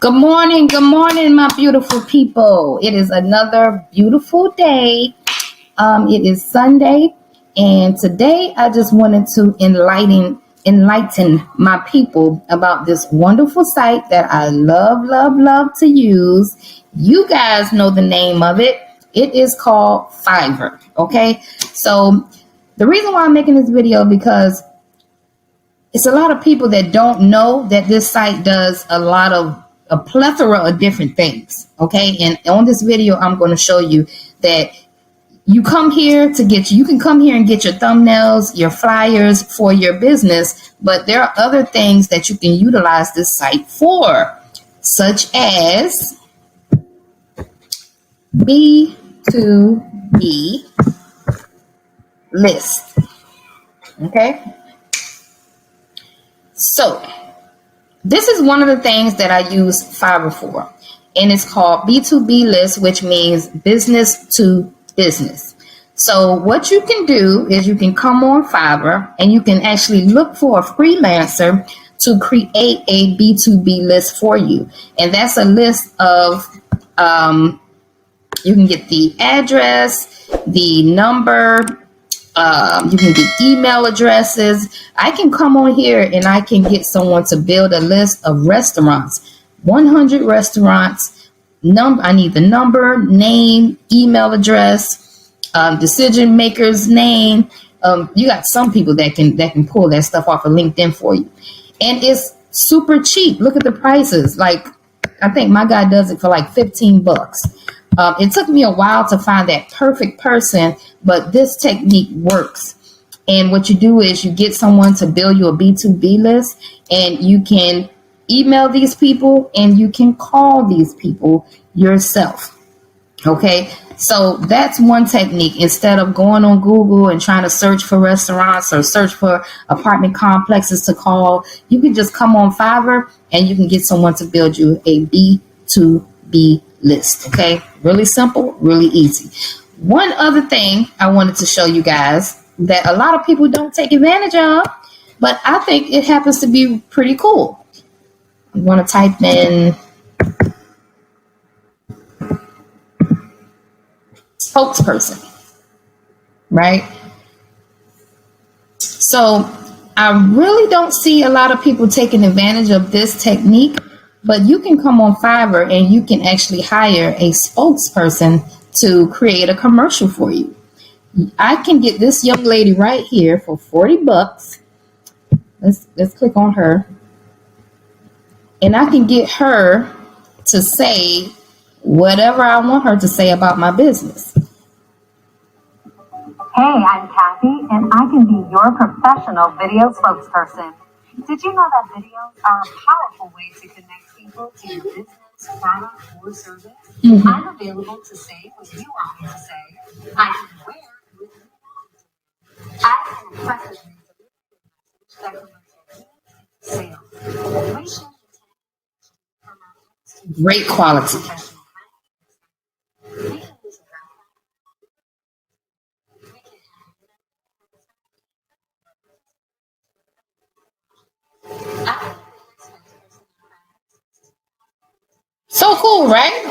Good morning, my beautiful people. It is another beautiful day. It is Sunday, and today I just wanted to enlighten my people about this wonderful site that I love to use. You guys know the name of it. It is called Fiverr. Okay, so the reason why I'm making this video because it's a lot of people that don't know that this site does a plethora of different things. Okay, and on this video I'm going to show you that you can come here and get your thumbnails, your flyers for your business, but there are other things that you can utilize this site for, such as B2B List. Okay, so this is one of the things that I use Fiverr for, and it's called B2B List, which means business to business. So what you can do is you can come on Fiverr and you can actually look for a freelancer to create a B2B list for you. And that's a list of, you can get the address, the number, you can get email addresses. I can come on here and I can get someone to build a list of restaurants, 100 restaurants. I need the number, name, email address, decision maker's name. You got some people that can pull that stuff off of LinkedIn for you, and it's super cheap. Look at the prices. Like, I think my guy does it for like $15. It took me a while to find that perfect person, but this technique works. And what you do is you get someone to build you a B2B list, and you can email these people and you can call these people yourself. Okay, so that's one technique. Instead of going on Google and trying to search for restaurants or search for apartment complexes to call, you can just come on Fiverr and you can get someone to build you a B2B list. Okay, really simple, really easy. One other thing I wanted to show you guys that a lot of people don't take advantage of, but I think it happens to be pretty cool. You want to type in spokesperson, right? So I really don't see a lot of people taking advantage of this technique, but you can come on Fiverr and you can actually hire a spokesperson to create a commercial for you. I can get this young lady right here for $40. Let's click on her, and I can get her to say whatever I want her to say about my business. Hey, I'm Kathy, and I can be your professional video spokesperson. Did you know that videos are a powerful way to connect people to your business, product, or service? Mm-hmm. I'm available to say what you want me to say. I can wear what you want. I can impressively deliver that sales. Great quality. So cool, right?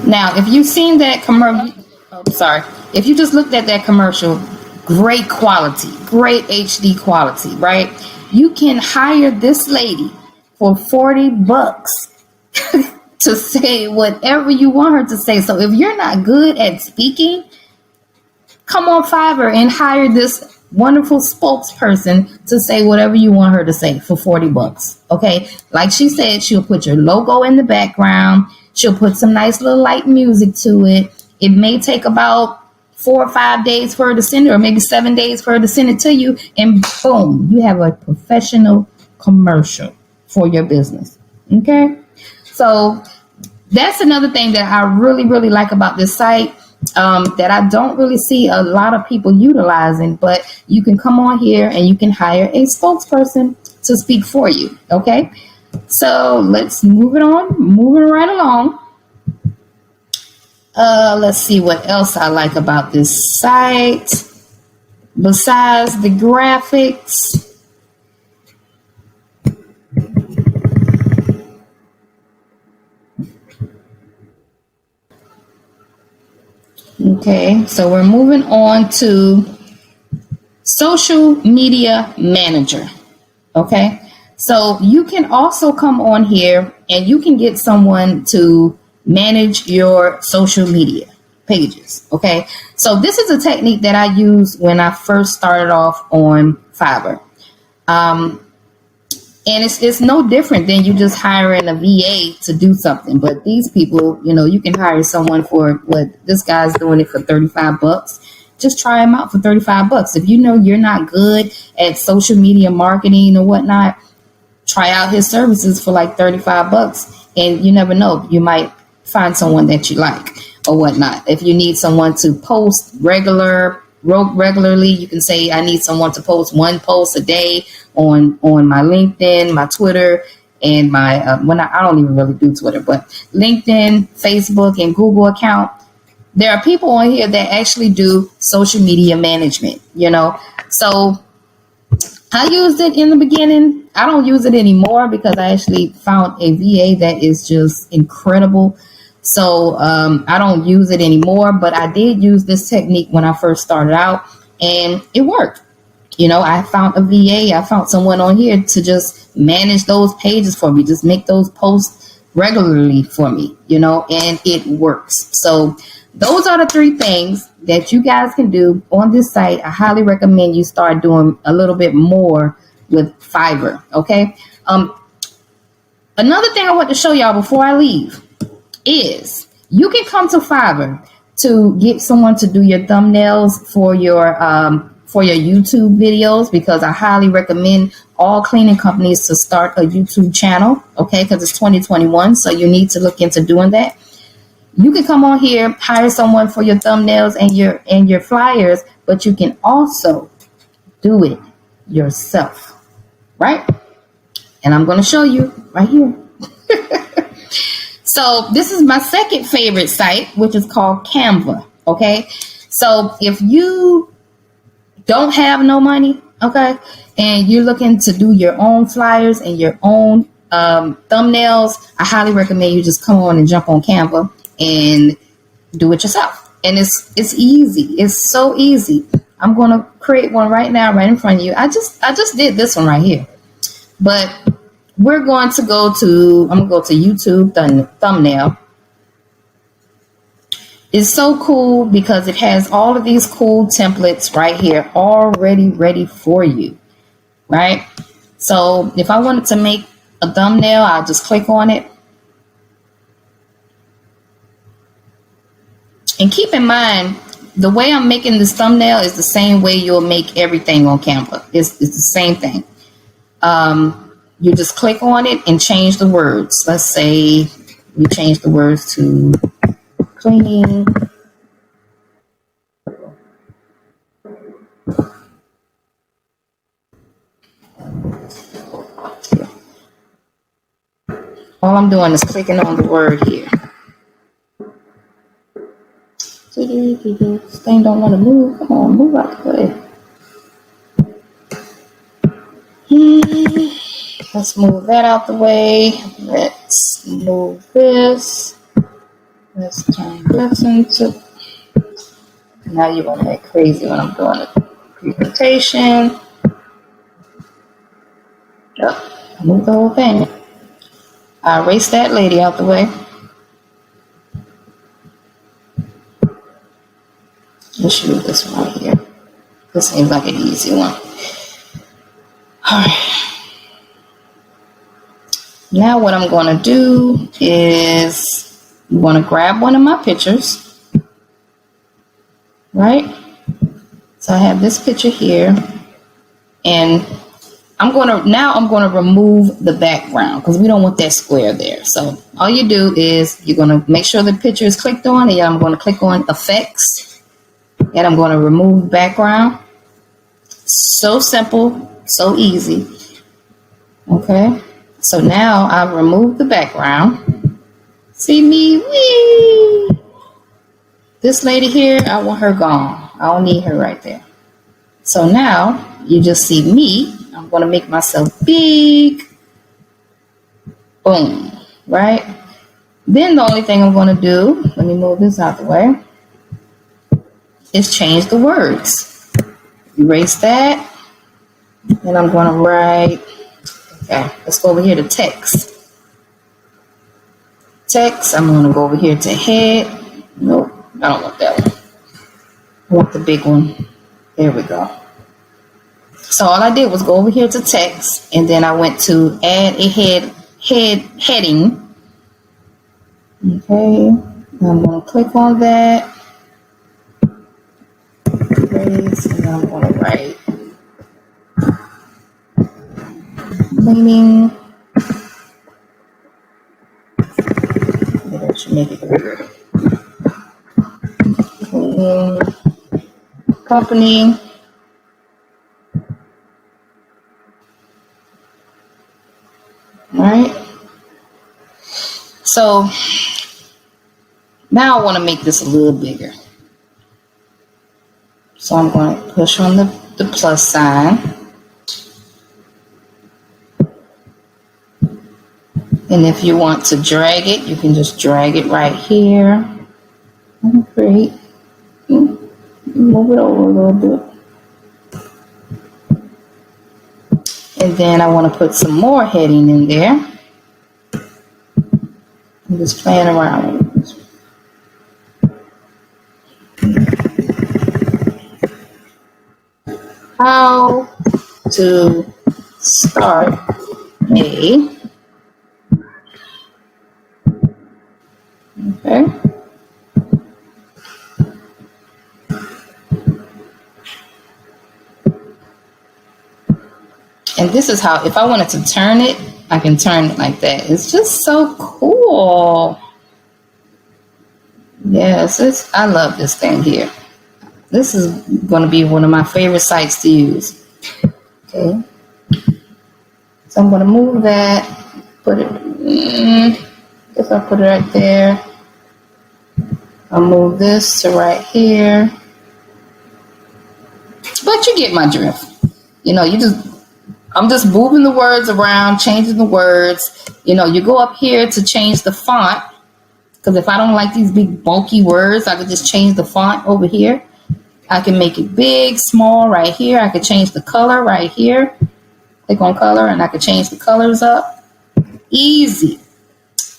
Now, if you've seen that commercial, if you just looked at that commercial, great quality, great HD quality, right? You can hire this lady for $40 to say whatever you want her to say. So if you're not good at speaking, come on Fiverr and hire this wonderful spokesperson to say whatever you want her to say for $40. Okay, like she said, she'll put your logo in the background. She'll put some nice little light music to it. It may take about 4 or 5 days for her to send it, or maybe 7 days for her to send it to you, and boom, you have a professional commercial for your business. Okay, so that's another thing that I really like about this site. That I don't really see a lot of people utilizing, but you can come on here and you can hire a spokesperson to speak for you. Okay, so let's move it right along. Let's see what else I like about this site. Besides the graphics, okay, so we're moving on to social media manager. Okay, so you can also come on here and you can get someone to manage your social media pages. Okay, so this is a technique that I used when I first started off on Fiverr. And it's no different than you just hiring a VA to do something. But these people, you know, you can hire someone for what this guy's doing it for $35. Just try him out for $35. If you know you're not good at social media marketing or whatnot, try out his services for like $35. And you never know, you might find someone that you like or whatnot. If you need someone to post regularly, you can say, I need someone to post one post a day on my LinkedIn, my Twitter, and my I don't even really do Twitter, but LinkedIn, Facebook, and Google account. There are people on here that actually do social media management, you know. So I used it in the beginning. I don't use it anymore because I actually found a VA that is just incredible. So I don't use it anymore, but I did use this technique when I first started out, and it worked. You know, I found a VA. I found someone on here to just manage those pages for me, just make those posts regularly for me, you know, and it works. So those are the 3 things that you guys can do on this site. I highly recommend you start doing a little bit more with Fiverr. Okay. Another thing I want to show y'all before I leave is you can come to Fiverr to get someone to do your thumbnails for your YouTube videos, because I highly recommend all cleaning companies to start a YouTube channel, okay, because it's 2021, so you need to look into doing that. You can come on here, hire someone for your thumbnails and your flyers, but you can also do it yourself, right? And I'm going to show you right here. So this is my second favorite site, which is called Canva, okay? So if you don't have no money, okay, and you're looking to do your own flyers and your own thumbnails, I highly recommend you just come on and jump on Canva and do it yourself. And it's easy. It's so easy. I'm going to create one right now, right in front of you. I just did this one right here. But we're going to go to, I'm going to go to YouTube thumbnail. It's so cool because it has all of these cool templates right here already ready for you, right? So if I wanted to make a thumbnail, I'll just click on it. And keep in mind, the way I'm making this thumbnail is the same way you'll make everything on Canva. It's the same thing. You just click on it and change the words. Let's say we change the words to cleaning. All I'm doing is clicking on the word here. This thing don't want to move. Come on, move out the way. Let's move that out the way. Let's move this. Let's turn this into. Now you're going to get crazy when I'm doing it. Presentation. Yep. Move the whole thing. I erase that lady out the way. Let's use this one right here. This seems like an easy one. All right. Now what I'm going to do is I'm going to grab one of my pictures, right? So I have this picture here, and I'm going to remove the background because we don't want that square there. So all you do is you're going to make sure the picture is clicked on, and I'm going to click on effects, and I'm going to remove background. So simple, so easy. Okay. So now I've removed the background. See me? Wee! This lady here, I want her gone. I don't need her right there. So now you just see me. I'm going to make myself big. Boom. Right? Then the only thing I'm going to do, let me move this out the way, is change the words. Erase that. And I'm going to write, okay, let's go over here to text. Text, I'm going to go over here to head. Nope, I don't want that one. I want the big one. There we go. So all I did was go over here to text, and then I went to add a heading. Okay, I'm going to click on that. Erase, and then I'm going to write cleaning. Maybe I should make it bigger. Cleaning company. All right. So now I want to make this a little bigger. So I'm going to push on the plus sign. And if you want to drag it, you can just drag it right here. Great. Move it over a little bit. And then I want to put some more heading in there. I'm just playing around with this. How to start a, okay. And this is how, if I wanted to turn it, I can turn it like that. It's just so cool. Yes, I love this thing here. This is going to be one of my favorite sites to use. Okay. So I'm going to move that, put it, guess I'll put it right there. I'll move this to right here. But you get my drift. You know, I'm just moving the words around, changing the words. You know, you go up here to change the font. Because if I don't like these big bulky words, I could just change the font over here. I can make it big, small right here. I could change the color right here. Click on color and I could change the colors up. Easy.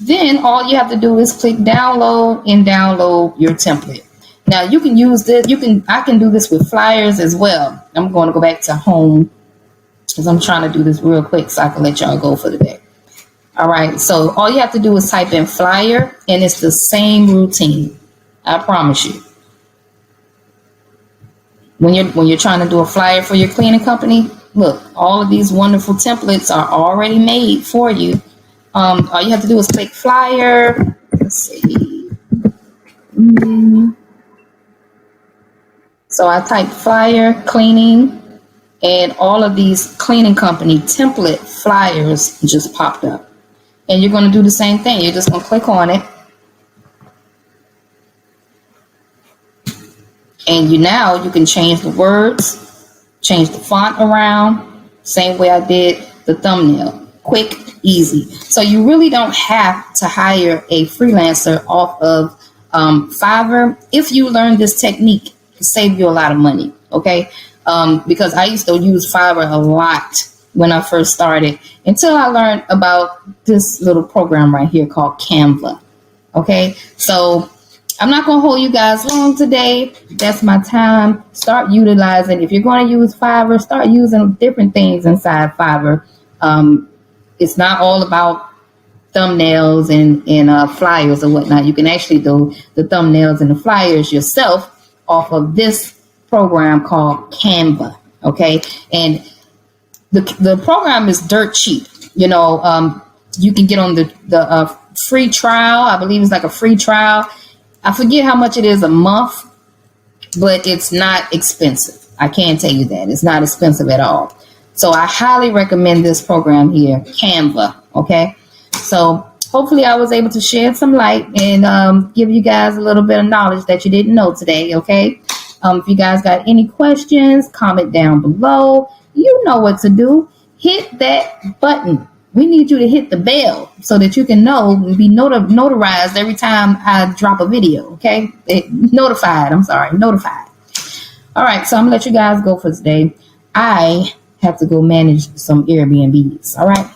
Then all you have to do is click download and download your template. Now you can use this. I can do this with flyers as well. I'm going to go back to home because I'm trying to do this real quick so I can let y'all go for the day. All right. So all you have to do is type in flyer and it's the same routine. I promise you. When you're trying to do a flyer for your cleaning company, look, all of these wonderful templates are already made for you. All you have to do is click flyer. Let's see. So I typed flyer cleaning and all of these cleaning company template flyers just popped up. And you're going to do the same thing. You're just going to click on it. And now you can change the words, change the font around, same way I did the thumbnail. Quick, easy. So you really don't have to hire a freelancer off of Fiverr. If you learn this technique, it save you a lot of money, okay? Because I used to use Fiverr a lot when I first started until I learned about this little program right here called Canva, okay? So I'm not going to hold you guys long today. That's my time. Start utilizing. If you're going to use Fiverr, start using different things inside Fiverr. It's not all about thumbnails and flyers or whatnot. You can actually do the thumbnails and the flyers yourself off of this program called Canva. Okay. And the program is dirt cheap. You know, you can get on the free trial. I believe it's like a free trial. I forget how much it is a month, but it's not expensive. I can tell you that. It's not expensive at all. So I highly recommend this program here, Canva, okay? So hopefully I was able to shed some light and give you guys a little bit of knowledge that you didn't know today. Okay. If you guys got any questions, comment down below. You know what to do. Hit that button. We need you to hit the bell so that you can know and be notarized every time I drop a video. Okay. Notified. All right. So I'm going to let you guys go for today. I have to go manage some Airbnbs. All right.